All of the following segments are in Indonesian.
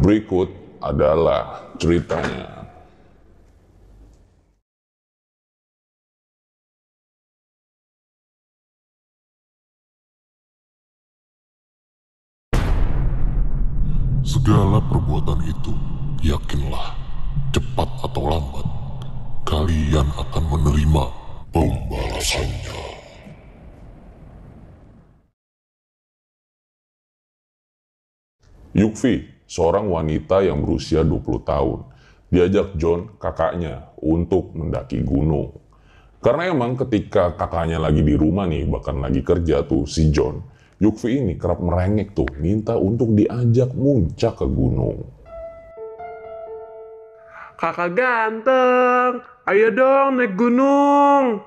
Berikut adalah ceritanya. Segala perbuatan itu, yakinlah, cepat atau lambat, kalian akan menerima pembalasannya. Yukvi, seorang wanita yang berusia 20 tahun, diajak John, kakaknya, untuk mendaki gunung. Karena emang ketika kakaknya lagi di rumah nih, bahkan lagi kerja tuh, si John, Yukvi ini kerap merengek tuh, minta untuk diajak muncak ke gunung. Kakak ganteng, ayo dong naik gunung.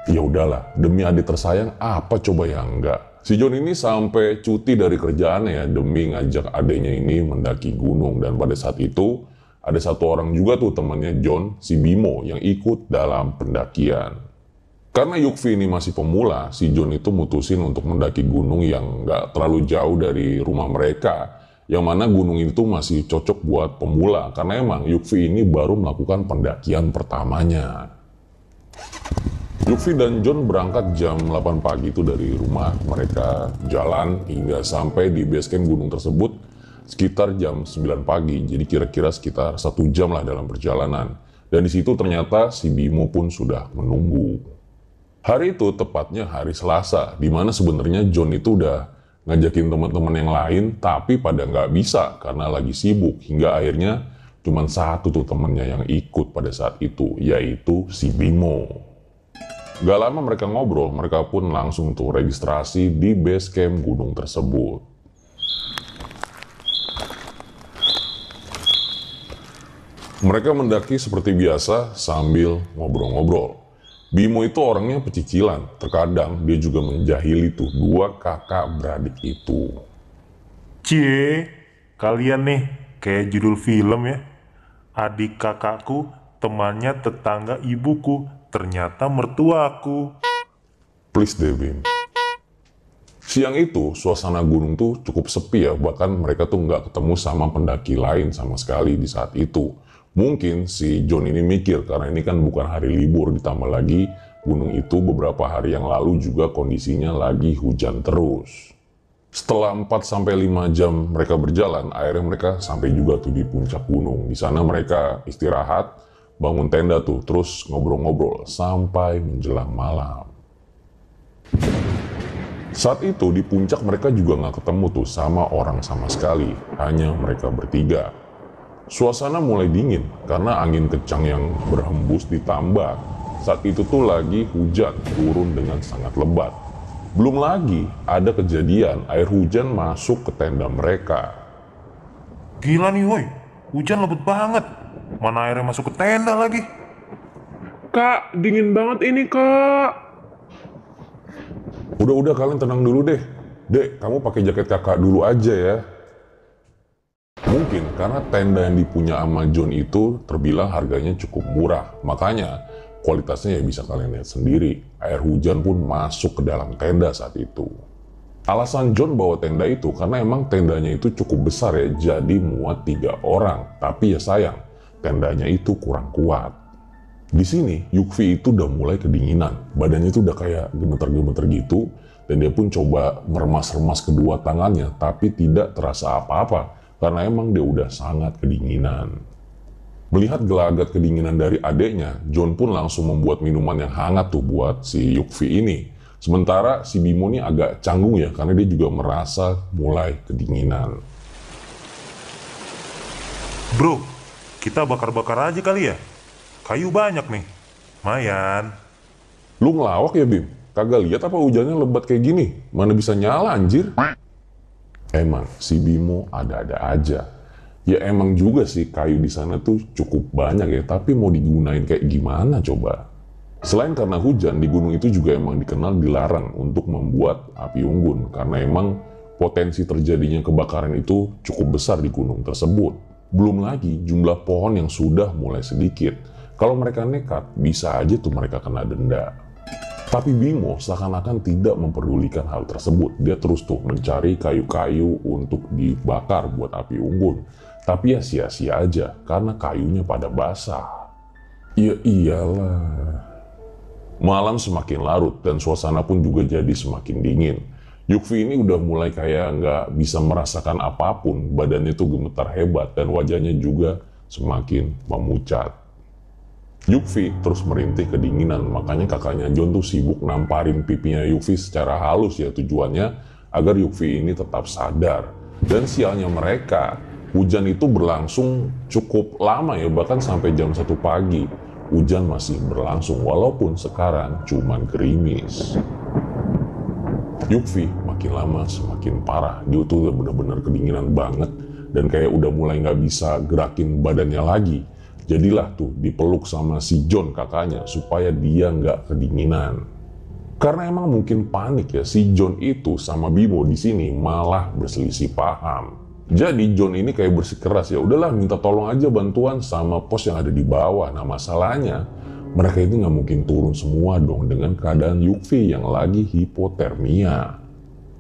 Ya udahlah, demi adik tersayang, apa coba yang enggak? Si John ini sampai cuti dari kerjaannya ya, demi ngajak adiknya ini mendaki gunung. Dan pada saat itu, ada satu orang juga tuh temannya John, si Bimo, yang ikut dalam pendakian. Karena Yukvi ini masih pemula, si John itu mutusin untuk mendaki gunung yang nggak terlalu jauh dari rumah mereka. Yang mana gunung itu masih cocok buat pemula, karena emang Yukvi ini baru melakukan pendakian pertamanya. Yukvi dan John berangkat jam 8 pagi itu dari rumah. Mereka jalan hingga sampai di base camp gunung tersebut sekitar jam 9 pagi. Jadi kira-kira sekitar 1 jam lah dalam perjalanan. Dan di situ ternyata si Bimo pun sudah menunggu. Hari itu tepatnya hari Selasa, di mana sebenarnya John itu udah ngajakin teman-teman yang lain, tapi pada nggak bisa karena lagi sibuk. Hingga akhirnya cuma satu tuh temennya yang ikut pada saat itu, yaitu si Bimo. Gak lama mereka ngobrol, mereka pun langsung tuh registrasi di base camp gunung tersebut. Mereka mendaki seperti biasa sambil ngobrol-ngobrol. Bimo itu orangnya pecicilan, terkadang dia juga menjahili tuh dua kakak beradik itu. Cie, kalian nih kayak judul film ya. Adik kakakku, temannya tetangga ibuku, ternyata mertuaku. Please deh Bim. Siang itu suasana gunung tuh cukup sepi ya, bahkan mereka tuh nggak ketemu sama pendaki lain sama sekali di saat itu. Mungkin si John ini mikir karena ini kan bukan hari libur, ditambah lagi gunung itu beberapa hari yang lalu juga kondisinya lagi hujan terus. Setelah 4-5 jam mereka berjalan, akhirnya mereka sampai juga tuh di puncak gunung. Di sana mereka istirahat, bangun tenda tuh, terus ngobrol-ngobrol sampai menjelang malam. Saat itu di puncak mereka juga nggak ketemu tuh sama orang sama sekali, hanya mereka bertiga. Suasana mulai dingin karena angin kencang yang berhembus ditambah saat itu tuh lagi hujan turun dengan sangat lebat. Belum lagi ada kejadian air hujan masuk ke tenda mereka. Gila nih woi, hujan lebat banget. Mana airnya masuk ke tenda lagi? Kak, dingin banget ini kak. Udah kalian tenang dulu deh. Dek, kamu pakai jaket kakak dulu aja ya. Mungkin karena tenda yang dipunya sama John itu terbilang harganya cukup murah. Makanya kualitasnya ya bisa kalian lihat sendiri. Air hujan pun masuk ke dalam tenda saat itu. Alasan John bawa tenda itu karena emang tendanya itu cukup besar ya. Jadi muat 3 orang. Tapi ya sayang, tendanya itu kurang kuat. Di sini Yukvi itu udah mulai kedinginan. Badannya itu udah kayak gemeter-gemeter gitu. Dan dia pun coba meremas-remas kedua tangannya. Tapi tidak terasa apa-apa. Karena emang dia udah sangat kedinginan. Melihat gelagat kedinginan dari adeknya, John pun langsung membuat minuman yang hangat tuh buat si Yukvi ini. Sementara si Bimo ini agak canggung ya, karena dia juga merasa mulai kedinginan. Bro, kita bakar-bakar aja kali ya. Kayu banyak nih, lumayan. Lu ngelawak ya Bim? Kagak lihat apa hujannya lebat kayak gini? Mana bisa nyala anjir? Emang si Bimo ada-ada aja. Ya emang juga sih kayu di sana tuh cukup banyak ya, tapi mau digunain kayak gimana coba? Selain karena hujan, di gunung itu juga emang dikenal dilarang untuk membuat api unggun karena emang potensi terjadinya kebakaran itu cukup besar di gunung tersebut. Belum lagi jumlah pohon yang sudah mulai sedikit. Kalau mereka nekat, bisa aja tuh mereka kena denda. Tapi Bimo seakan-akan tidak memperdulikan hal tersebut. Dia terus tuh mencari kayu-kayu untuk dibakar buat api unggun. Tapi ya sia-sia aja karena kayunya pada basah. Ya iyalah. Malam semakin larut dan suasana pun juga jadi semakin dingin. Yukvi ini udah mulai kayak nggak bisa merasakan apapun. Badannya tuh gemetar hebat dan wajahnya juga semakin memucat. Yukvi terus merintih kedinginan, makanya kakaknya John tuh sibuk namparin pipinya Yukvi secara halus ya, tujuannya agar Yukvi ini tetap sadar. Dan sialnya mereka, hujan itu berlangsung cukup lama ya, bahkan sampai jam 1 pagi. Hujan masih berlangsung walaupun sekarang cuman gerimis. Yukvi makin lama semakin parah, dia tuh udah bener-bener kedinginan banget dan kayak udah mulai nggak bisa gerakin badannya lagi. Jadilah tuh dipeluk sama si John kakaknya supaya dia nggak kedinginan. Karena emang mungkin panik ya, si John itu sama Bimo di sini malah berselisih paham. Jadi John ini kayak bersikeras, ya udahlah minta tolong aja bantuan sama pos yang ada di bawah. Nah masalahnya mereka itu nggak mungkin turun semua dong dengan keadaan Yukvi yang lagi hipotermia.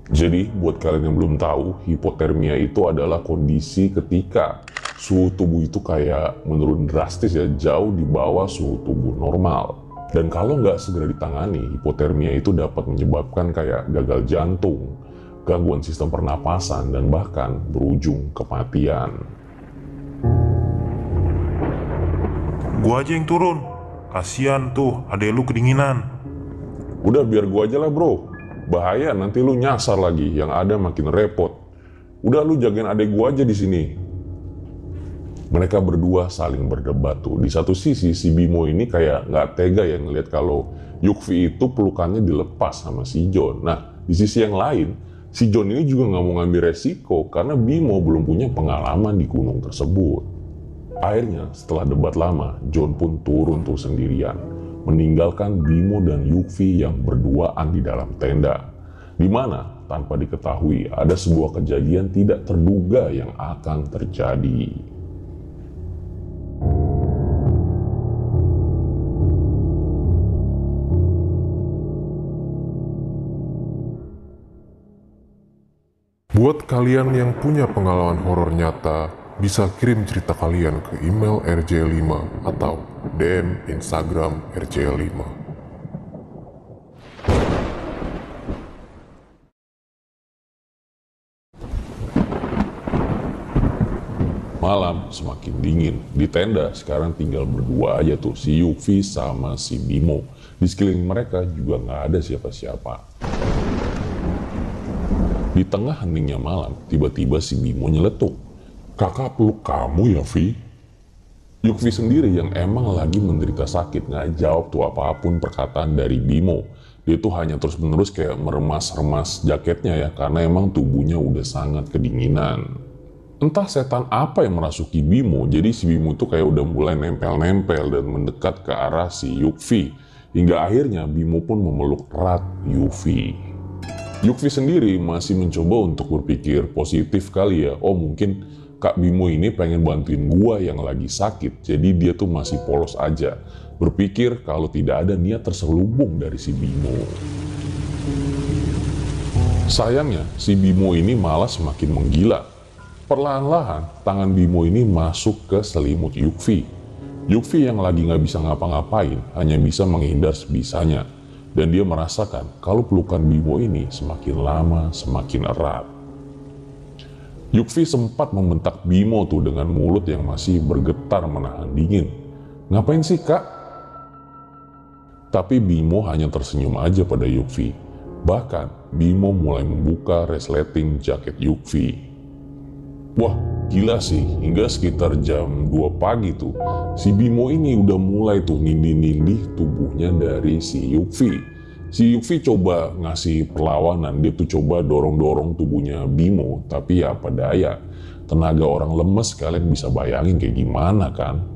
Jadi buat kalian yang belum tahu, hipotermia itu adalah kondisi ketika suhu tubuh itu kayak menurun drastis ya, jauh di bawah suhu tubuh normal. Dan kalau nggak segera ditangani, hipotermia itu dapat menyebabkan kayak gagal jantung, gangguan sistem pernapasan, dan bahkan berujung kematian. Gua aja yang turun. Kasian tuh, adek lu kedinginan. Udah biar gua aja lah bro. Bahaya nanti lu nyasar lagi, yang ada makin repot. Udah lu jagain adek gua aja di sini. Mereka berdua saling berdebat tuh. Di satu sisi si Bimo ini kayak nggak tega ya ngelihat kalau Yukvi itu pelukannya dilepas sama si John. Nah di sisi yang lain si John ini juga nggak mau ngambil resiko karena Bimo belum punya pengalaman di gunung tersebut. Akhirnya setelah debat lama John pun turun tuh sendirian, meninggalkan Bimo dan Yukvi yang berduaan di dalam tenda, di mana tanpa diketahui ada sebuah kejadian tidak terduga yang akan terjadi. Buat kalian yang punya pengalaman horor nyata, bisa kirim cerita kalian ke email rj5 atau DM Instagram rj5. Malam semakin dingin. Di tenda sekarang tinggal berdua aja tuh, si Yukvi sama si Bimo. Di sekeliling mereka juga nggak ada siapa-siapa. Di tengah heningnya malam, tiba-tiba si Bimo nyeletuk. Kakak peluk kamu ya, Vi? Yukvi sendiri yang emang lagi menderita sakit nggak jawab tuh apapun perkataan dari Bimo. Dia tuh hanya terus-menerus kayak meremas-remas jaketnya ya, karena emang tubuhnya udah sangat kedinginan. Entah setan apa yang merasuki Bimo, jadi si Bimo tuh kayak udah mulai nempel-nempel dan mendekat ke arah si Yukvi. Hingga akhirnya Bimo pun memeluk erat Yukvi. Yukvi sendiri masih mencoba untuk berpikir positif kali ya. Oh mungkin Kak Bimo ini pengen bantuin gua yang lagi sakit, jadi dia tuh masih polos aja. Berpikir kalau tidak ada niat terselubung dari si Bimo. Sayangnya si Bimo ini malah semakin menggila. Perlahan-lahan tangan Bimo ini masuk ke selimut Yukvi. Yukvi yang lagi nggak bisa ngapa-ngapain hanya bisa menghindar sebisanya. Dan dia merasakan kalau pelukan Bimo ini semakin lama semakin erat. Yukvi sempat membentak Bimo tuh dengan mulut yang masih bergetar menahan dingin. Ngapain sih kak? Tapi Bimo hanya tersenyum aja pada Yukvi. Bahkan Bimo mulai membuka resleting jaket Yukvi. Wah gila sih, hingga sekitar jam 2 pagi tuh si Bimo ini udah mulai tuh nindih-nindih tubuhnya dari si Yukvi. Si Yukvi coba ngasih perlawanan, dia tuh coba dorong-dorong tubuhnya Bimo, tapi ya apa daya, tenaga orang lemes kalian bisa bayangin kayak gimana kan?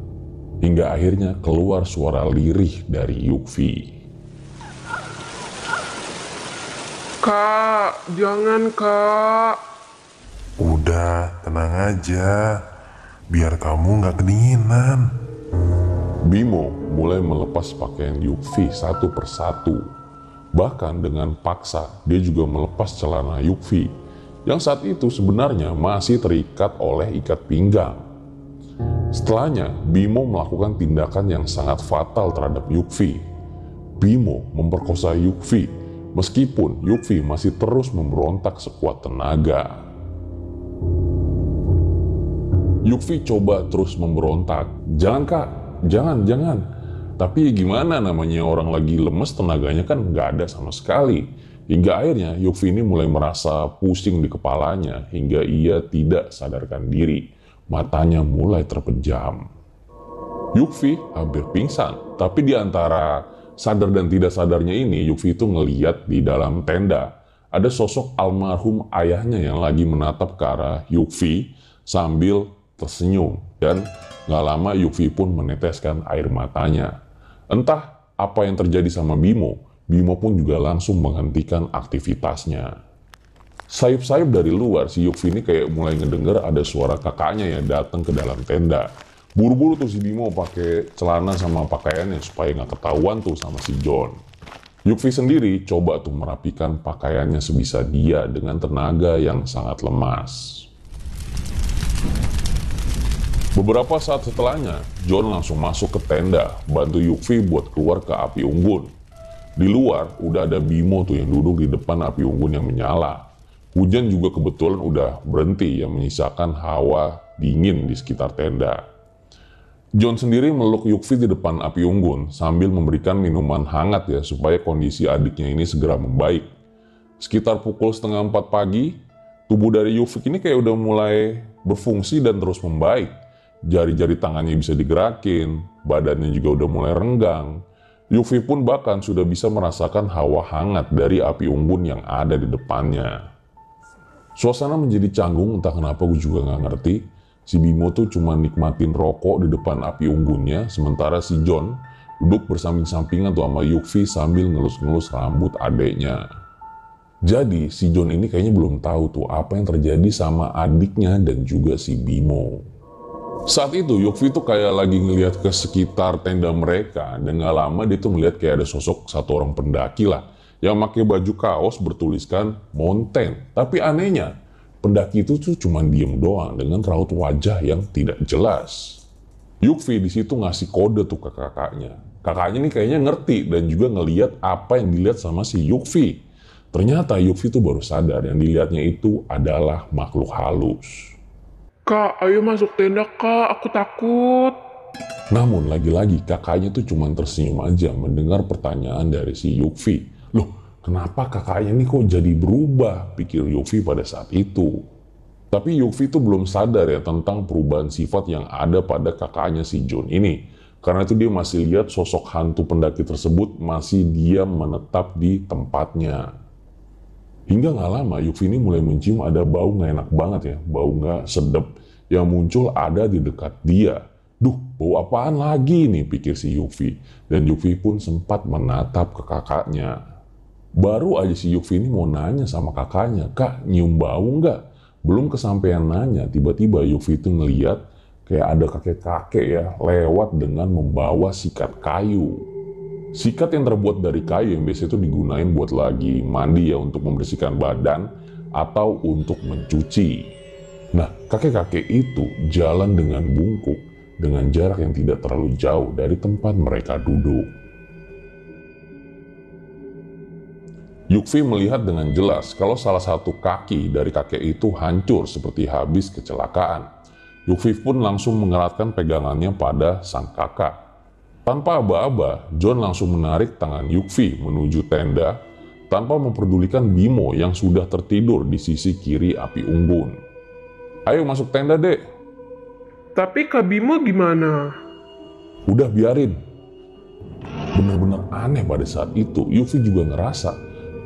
Hingga akhirnya keluar suara lirih dari Yukvi. Kak, jangan kak. Udah, tenang aja. Biar kamu nggak kedinginan. Bimo mulai melepas pakaian Yukvi satu persatu. Bahkan dengan paksa, dia juga melepas celana Yukvi, yang saat itu sebenarnya masih terikat oleh ikat pinggang. Setelahnya, Bimo melakukan tindakan yang sangat fatal terhadap Yukvi. Bimo memperkosa Yukvi, meskipun Yukvi masih terus memberontak sekuat tenaga. Yukvi coba terus memberontak. "Jangan kak, jangan. Tapi gimana namanya orang lagi lemes, tenaganya kan nggak ada sama sekali." Hingga akhirnya Yukvi ini mulai merasa pusing di kepalanya hingga ia tidak sadarkan diri. Matanya mulai terpejam. Yukvi hampir pingsan, tapi di antara sadar dan tidak sadarnya ini, Yukvi itu ngeliat di dalam tenda ada sosok almarhum ayahnya yang lagi menatap ke arah Yukvi sambil tersenyum, dan gak lama Yukvi pun meneteskan air matanya. Entah apa yang terjadi sama Bimo, Bimo pun juga langsung menghentikan aktivitasnya. Sayup-sayup dari luar, si Yukvi ini kayak mulai ngedenger ada suara kakaknya yang datang ke dalam tenda. Buru-buru tuh si Bimo pakai celana sama pakaiannya supaya nggak ketahuan tuh sama si John. Yukvi sendiri coba tuh merapikan pakaiannya sebisa dia dengan tenaga yang sangat lemas. Beberapa saat setelahnya, John langsung masuk ke tenda, bantu Yukvi buat keluar ke api unggun. Di luar, udah ada Bimo tuh yang duduk di depan api unggun yang menyala. Hujan juga kebetulan udah berhenti yang menyisakan hawa dingin di sekitar tenda. John sendiri meluk Yukvi di depan api unggun sambil memberikan minuman hangat ya supaya kondisi adiknya ini segera membaik. Sekitar pukul 3:30 pagi, tubuh dari Yukvi ini kayak udah mulai berfungsi dan terus membaik. Jari-jari tangannya bisa digerakin, badannya juga udah mulai renggang. Yukvi pun bahkan sudah bisa merasakan hawa hangat dari api unggun yang ada di depannya. Suasana menjadi canggung, entah kenapa gue juga nggak ngerti. Si Bimo tuh cuma nikmatin rokok di depan api unggunnya, sementara si John duduk bersamping-sampingan tuh sama Yukvi sambil ngelus-ngelus rambut adeknya. Jadi si John ini kayaknya belum tahu tuh apa yang terjadi sama adiknya dan juga si Bimo. Saat itu Yukvi tuh kayak lagi ngelihat ke sekitar tenda mereka, dan gak lama dia tuh ngeliat kayak ada sosok satu orang pendaki lah yang pakai baju kaos bertuliskan Mountain. Tapi anehnya, pendaki itu tuh cuma diem doang dengan raut wajah yang tidak jelas. Yukvi di situ ngasih kode tuh ke kakaknya. Kakaknya nih kayaknya ngerti dan juga ngeliat apa yang dilihat sama si Yukvi. Ternyata Yukvi tuh baru sadar yang dilihatnya itu adalah makhluk halus. Kak, ayo masuk tenda kak, aku takut. Namun lagi-lagi kakaknya tuh cuma tersenyum aja mendengar pertanyaan dari si Yukvi. Loh, kenapa kakaknya nih kok jadi berubah? Pikir Yukvi pada saat itu. Tapi Yukvi tuh belum sadar ya tentang perubahan sifat yang ada pada kakaknya si John ini. Karena itu dia masih lihat sosok hantu pendaki tersebut masih diam menetap di tempatnya. Hingga gak lama Yukvi ini mulai mencium ada bau gak enak banget ya, bau gak sedap yang muncul ada di dekat dia. Duh, bau apaan lagi nih, pikir si Yukvi. Dan Yukvi pun sempat menatap ke kakaknya. Baru aja si Yukvi ini mau nanya sama kakaknya, "Kak, nyium bau nggak?" Belum kesampaian nanya, tiba-tiba Yukvi itu ngeliat kayak ada kakek-kakek ya lewat dengan membawa sikat kayu. Sikat yang terbuat dari kayu yang biasa itu digunain buat lagi mandi ya, untuk membersihkan badan atau untuk mencuci. Nah, kakek-kakek itu jalan dengan bungkuk dengan jarak yang tidak terlalu jauh dari tempat mereka duduk. Yukvi melihat dengan jelas kalau salah satu kaki dari kakek itu hancur seperti habis kecelakaan. Yukvi pun langsung mengeratkan pegangannya pada sang kakak. Tanpa aba-aba, John langsung menarik tangan Yukvi menuju tenda tanpa memperdulikan Bimo yang sudah tertidur di sisi kiri api unggun. "Ayo masuk tenda, Dek." Tapi Kak Bimo gimana? "Udah biarin." Benar-benar aneh pada saat itu, Yukvi juga ngerasa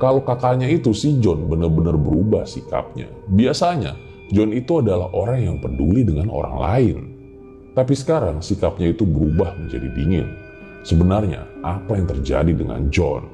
kalau kakaknya itu si John benar-benar berubah sikapnya. Biasanya, John itu adalah orang yang peduli dengan orang lain. Tapi sekarang sikapnya itu berubah menjadi dingin. Sebenarnya apa yang terjadi dengan John?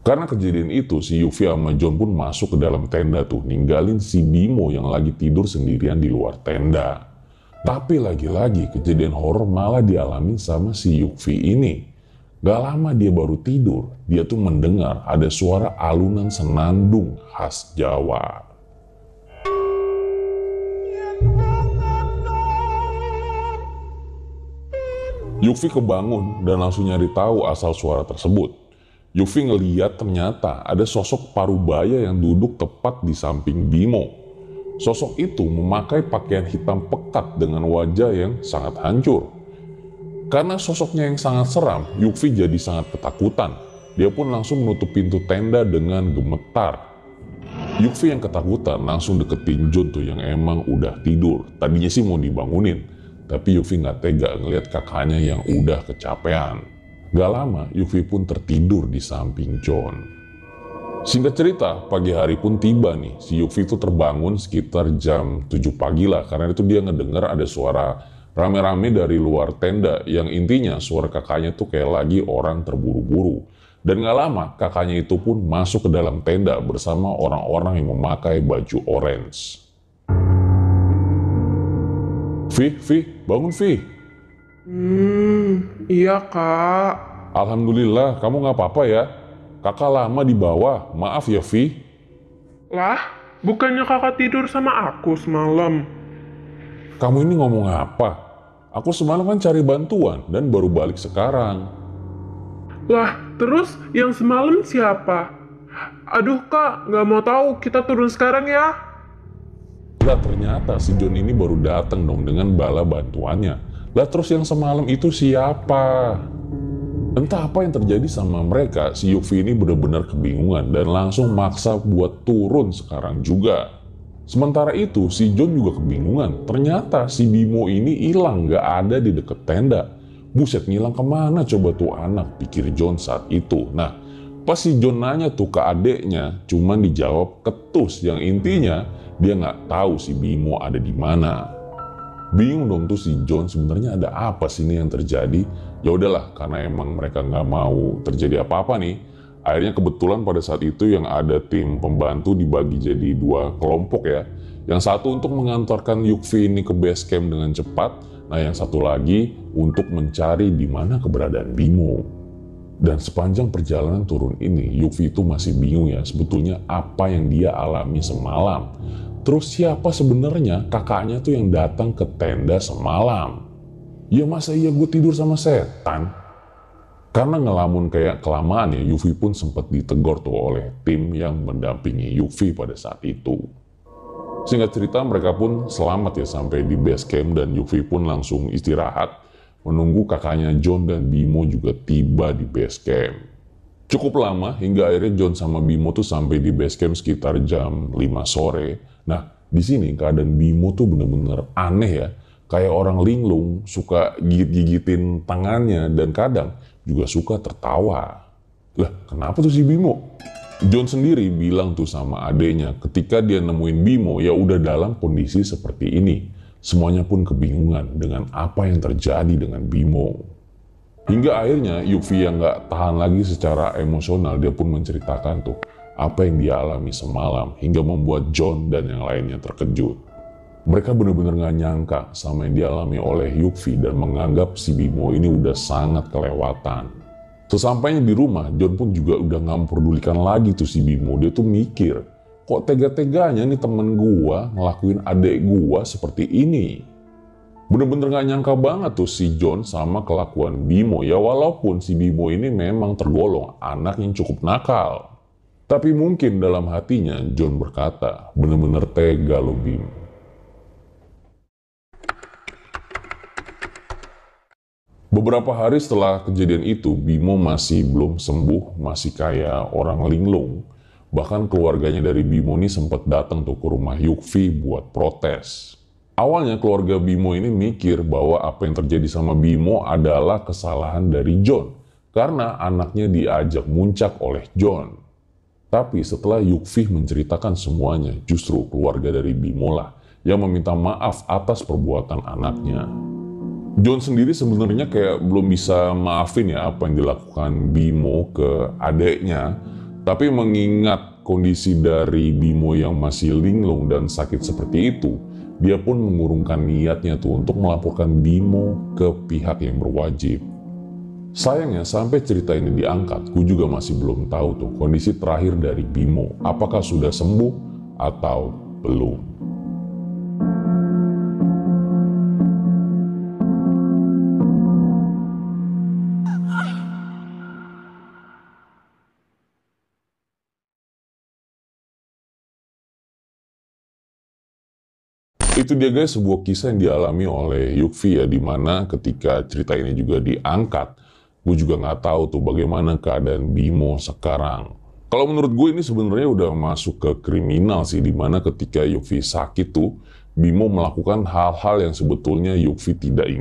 Karena kejadian itu, si Yuffie sama John pun masuk ke dalam tenda tuh, ninggalin si Bimo yang lagi tidur sendirian di luar tenda. Tapi lagi-lagi kejadian horor malah dialami sama si Yuffie ini. Gak lama dia baru tidur, dia tuh mendengar ada suara alunan senandung khas Jawa. Yuffie kebangun dan langsung nyari tahu asal suara tersebut. Yuffie ngeliat ternyata ada sosok parubaya yang duduk tepat di samping Bimo. Sosok itu memakai pakaian hitam pekat dengan wajah yang sangat hancur. Karena sosoknya yang sangat seram, Yuffie jadi sangat ketakutan. Dia pun langsung menutup pintu tenda dengan gemetar. Yuffie yang ketakutan langsung deketin John tuh yang emang udah tidur. Tadinya sih mau dibangunin, tapi Yuffie nggak tega ngeliat kakaknya yang udah kecapean. Gak lama, Yuffie pun tertidur di samping John. Singkat cerita, pagi hari pun tiba nih. Si Yuffie itu terbangun sekitar jam 7 pagi lah. Karena itu dia ngedengar ada suara rame-rame dari luar tenda. Yang intinya suara kakaknya tuh kayak lagi orang terburu-buru. Dan gak lama, kakaknya itu pun masuk ke dalam tenda bersama orang-orang yang memakai baju orange. Vi, bangun Vi. Iya kak. Alhamdulillah, kamu gak apa-apa ya? Kakak lama di bawah, maaf ya Vi. Lah, bukannya kakak tidur sama aku semalam? Kamu ini ngomong apa? Aku semalam kan cari bantuan dan baru balik sekarang. Lah, terus yang semalam siapa? Aduh kak, nggak mau tahu, kita turun sekarang ya. Lah ternyata si John ini baru datang dong dengan bala bantuannya. Lah terus yang semalam itu siapa? Entah apa yang terjadi sama mereka, si Yuffie ini benar-benar kebingungan dan langsung maksa buat turun sekarang juga. Sementara itu, si John juga kebingungan. Ternyata si Bimo ini hilang, gak ada di deket tenda. Buset, ngilang kemana coba tuh anak, pikir John saat itu. Nah, pas si John nanya tuh ke adeknya, cuman dijawab ketus, yang intinya dia nggak tahu si Bimo ada di mana. Bingung dong tuh si John, sebenarnya ada apa sih ini yang terjadi? Ya udahlah, karena emang mereka nggak mau terjadi apa-apa nih. Akhirnya kebetulan pada saat itu yang ada tim pembantu dibagi jadi 2 kelompok ya. Yang satu untuk mengantarkan Yuffie ini ke base camp dengan cepat. Nah yang satu lagi untuk mencari di mana keberadaan Bimo. Dan sepanjang perjalanan turun ini, Yuffie itu masih bingung ya sebetulnya apa yang dia alami semalam. Terus siapa sebenarnya kakaknya tuh yang datang ke tenda semalam? Ya masa iya gue tidur sama setan? Karena ngelamun kayak kelamaan ya, Yuffie pun sempat ditegur tuh oleh tim yang mendampingi Yuffie pada saat itu. Singkat cerita mereka pun selamat ya sampai di base camp dan Yuffie pun langsung istirahat menunggu kakaknya John dan Bimo juga tiba di base camp. Cukup lama hingga akhirnya John sama Bimo tuh sampai di base camp sekitar jam 5 sore. Nah, di sini keadaan Bimo tuh bener-bener aneh ya. Kayak orang linglung, suka gigit-gigitin tangannya dan kadang juga suka tertawa. Lah, kenapa tuh si Bimo? John sendiri bilang tuh sama adeknya ketika dia nemuin Bimo ya udah dalam kondisi seperti ini. Semuanya pun kebingungan dengan apa yang terjadi dengan Bimo. Hingga akhirnya Yuffie yang gak tahan lagi secara emosional, dia pun menceritakan tuh apa yang dia alami semalam hingga membuat John dan yang lainnya terkejut. Mereka benar-benar gak nyangka sama yang dialami oleh Yuffie dan menganggap si Bimo ini udah sangat kelewatan. Sesampainya di rumah, John pun juga udah gak memperdulikan lagi tuh si Bimo. Dia tuh mikir, kok tega-teganya nih temen gua ngelakuin adek gua seperti ini. Bener-bener gak nyangka banget tuh si John sama kelakuan Bimo. Ya walaupun si Bimo ini memang tergolong anak yang cukup nakal. Tapi mungkin dalam hatinya John berkata, bener-bener tega lo Bim. Beberapa hari setelah kejadian itu, Bimo masih belum sembuh, masih kayak orang linglung. Bahkan keluarganya dari Bimo ini sempat datang tuh ke rumah Yuffie buat protes. Awalnya keluarga Bimo ini mikir bahwa apa yang terjadi sama Bimo adalah kesalahan dari John. Karena anaknya diajak muncak oleh John. Tapi setelah Yuffie menceritakan semuanya, justru keluarga dari Bimo lah yang meminta maaf atas perbuatan anaknya. John sendiri sebenarnya kayak belum bisa maafin ya apa yang dilakukan Bimo ke adeknya. Tapi mengingat kondisi dari Bimo yang masih linglung dan sakit seperti itu, dia pun mengurungkan niatnya tuh untuk melaporkan Bimo ke pihak yang berwajib. Sayangnya sampai cerita ini diangkat, gue juga masih belum tahu tuh kondisi terakhir dari Bimo. Apakah sudah sembuh atau belum? Itu dia guys, sebuah kisah yang dialami oleh Yukvi ya, dimana ketika cerita ini juga diangkat, gue juga nggak tahu tuh bagaimana keadaan Bimo sekarang. Kalau menurut gue ini sebenarnya udah masuk ke kriminal sih, dimana ketika Yukvi sakit tuh, Bimo melakukan hal-hal yang sebetulnya Yukvi tidak ingin.